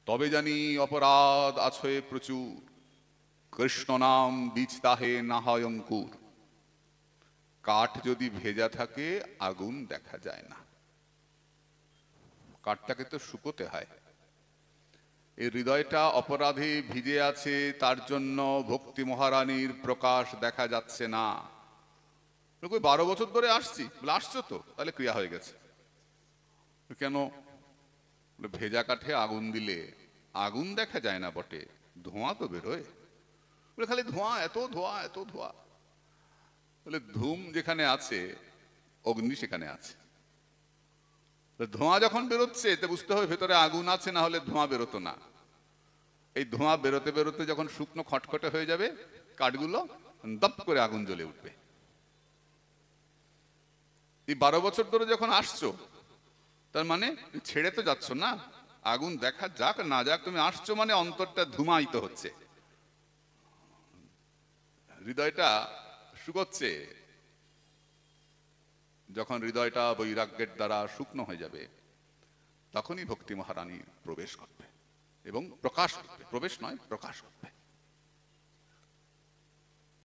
তবে জানি অপরাধ আছে প্রচুর, কৃষ্ণ নাম বীজ তাহে না হয় অঙ্কুর। কাঠ যদি ভেজা থাকে আগুন দেখা যায় না, কাঠটাকে তো শুকোতে হয়। এই হৃদয়টা অপরাধে ভিজে আছে, তার জন্য ভক্তি মহারানীর প্রকাশ দেখা যাচ্ছে না। 12 বছর ধরে আসছি, বলে আসছো তো, তাহলে ক্রিয়া হয়ে গেছে। কেন? ভেজা কাঠে আগুন দিলে আগুন দেখা যায় না বটে, ধোঁয়া তো বেরোয়। বলে খালি ধোঁয়া, এত ধোঁয়া, এত ধোঁয়া। বলে ধূম যেখানে আছে অগ্নি সেখানে আছে। ধোঁয়া যখন বেরোচ্ছে এতে বুঝতে হবে ভেতরে আগুন আছে, না হলে ধোঁয়া বেরোতো না। এই ধোঁয়া বেরোতে বেরোতে যখন শুকনো খটখটে হয়ে যাবে, কাঠগুলো দপ করে আগুন জ্বলে উঠবে। এই 12 বছর ধরে যখন আসছো, তার মানে ছেড়ে তো যাচ্ছ না। আগুন দেখা যাক না যাক, তুমি আসছো মানে অন্তরটা ধূমায়িত হচ্ছে, হৃদয়টা শুকোচ্ছে। যখন হৃদয়টা বৈরাগ্যের দ্বারা শুকনো হয়ে যাবে, তখনই ভক্তি মহারানী প্রবেশ করবে এবং প্রকাশ করবে। প্রবেশ নয়, প্রকাশ করবে।